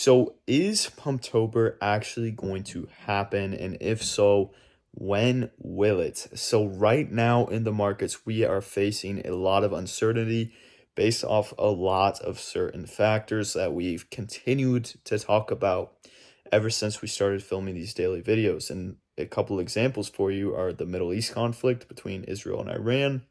So is Pumptober actually going to happen? And if so, when will it? So right now in the markets, we are facing a lot of uncertainty based off a lot of certain factors that we've continued to talk about ever since we started filming these daily videos. And a couple examples for you are the Middle East conflict between Israel and Iran,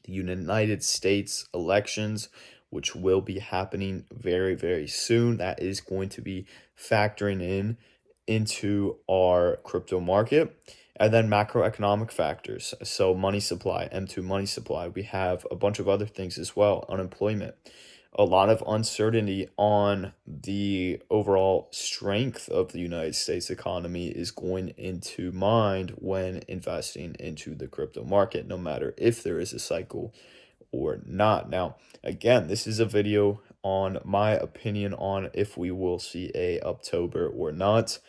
the United States elections, which will be happening very, very soon. That is going to be factoring into our crypto market. And then macroeconomic factors. So money supply, M2 money supply. We have a bunch of other things as well. Unemployment, a lot of uncertainty on the overall strength of the United States economy is going into mind when investing into the crypto market, no matter if there is a cycle or not. Now, again, this is a video on my opinion on if we will see a Uptober or not.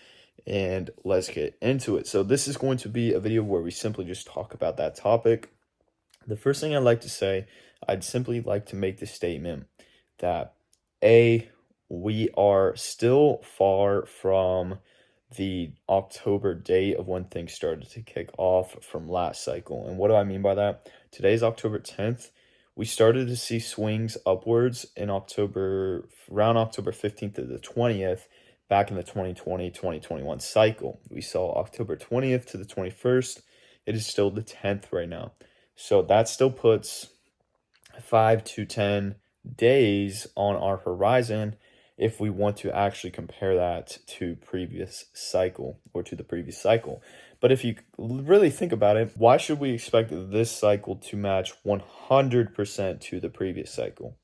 And let's get into it. So this is going to be a video where we simply just talk about that topic. The first thing I'd like to say, I'd simply like to make the statement that A, we are still far from the October date of when things started to kick off from last cycle. And what do I mean by that? Today's October 10th. We started to see swings upwards in October, around October 15th to the 20th, back in the 2020-2021 cycle. We saw October 20th to the 21st. It is still the 10th right now. So that still puts 5 to 10 days on our horizon if we want to actually compare that to previous cycle or to the previous cycle. But if you really think about it, why should we expect this cycle to match 100% to the previous cycle?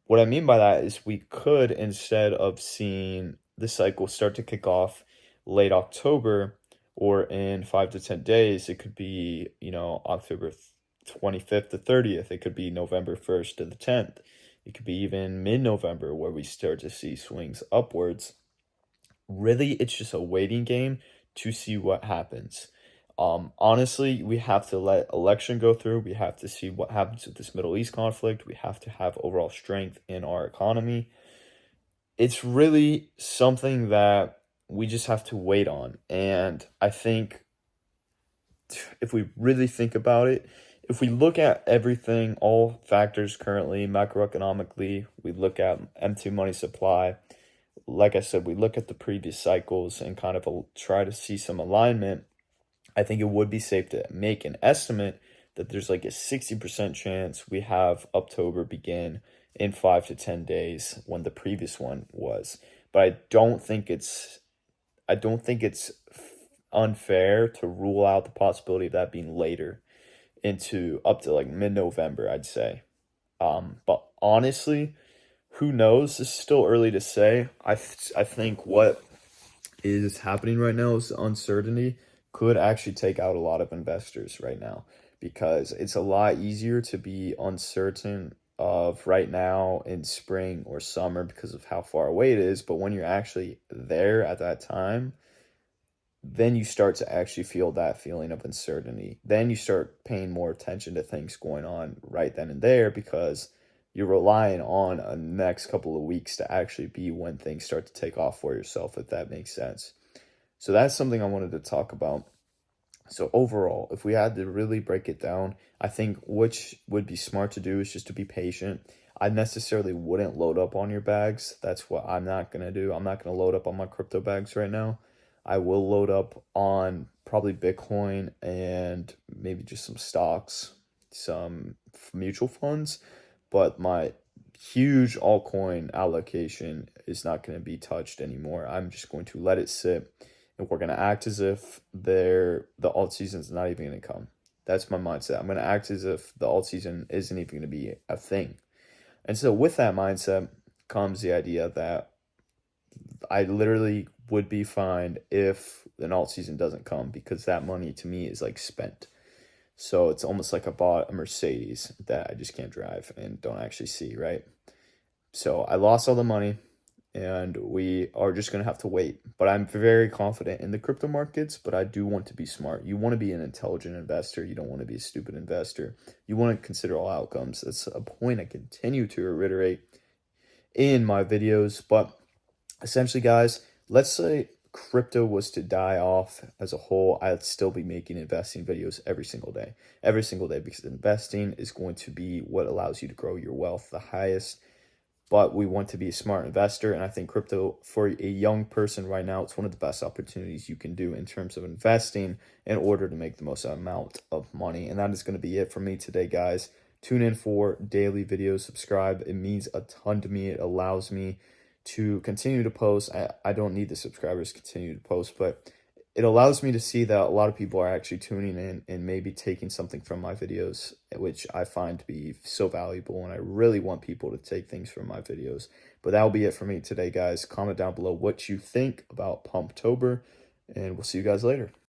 What I mean by that is we could, instead of seeing the cycle start to kick off late October or in 5 to 10 days, it could be, October 25th to 30th. It could be November 1st to the 10th. It could be even mid-November where we start to see swings upwards. Really, it's just a waiting game to see what happens. Honestly, we have to let election go through. We have to see what happens with this Middle East conflict. We have to have overall strength in our economy. It's really something that we just have to wait on. And I think if we really think about it, if we look at everything, all factors currently, macroeconomically, we look at M2 money supply, like I said, we look at the previous cycles and kind of try to see some alignment. I think it would be safe to make an estimate that there's like a 60% chance we have October begin in 5 to 10 days when the previous one was. But I don't think it's unfair to rule out the possibility of that being later into up to like mid-November, I'd say. But honestly, who knows? It's still early to say. I think what is happening right now is uncertainty could actually take out a lot of investors right now, because it's a lot easier to be uncertain of right now in spring or summer because of how far away it is. But when you're actually there at that time, then you start to actually feel that feeling of uncertainty. Then you start paying more attention to things going on right then and there, because you're relying on a next couple of weeks to actually be when things start to take off for yourself, if that makes sense. So that's something I wanted to talk about. So overall, if we had to really break it down, I think which would be smart to do is just to be patient. I necessarily wouldn't load up on your bags. That's what I'm not going to do. I'm not going to load up on my crypto bags right now. I will load up on probably Bitcoin and maybe just some stocks, some mutual funds, but my huge altcoin allocation is not going to be touched anymore. I'm just going to let it sit, and we're going to act as if the alt season is not even going to come. That's my mindset. I'm going to act as if the alt season isn't even going to be a thing. And so with that mindset comes the idea that I literally would be fine if an alt season doesn't come, because that money to me is like spent. So it's almost like I bought a Mercedes that I just can't drive and don't actually see, right? So I lost all the money and we are just going to have to wait. But I'm very confident in the crypto markets, but I do want to be smart. You want to be an intelligent investor. You don't want to be a stupid investor. You want to consider all outcomes. That's a point I continue to reiterate in my videos, but essentially, guys, let's say crypto was to die off as a whole, I'd still be making investing videos every single day, because investing is going to be what allows you to grow your wealth the highest. But we want to be a smart investor, and I think crypto for a young person right now, it's one of the best opportunities you can do in terms of investing in order to make the most amount of money. And that is going to be it for me today, guys. Tune in for daily videos, subscribe. It means a ton to me. It allows me to continue to post. I don't need the subscribers to continue to post, but it allows me to see that a lot of people are actually tuning in and maybe taking something from my videos, which I find to be so valuable. And I really want people to take things from my videos. But that'll be it for me today, guys. Comment down below what you think about Pumptober, and we'll see you guys later.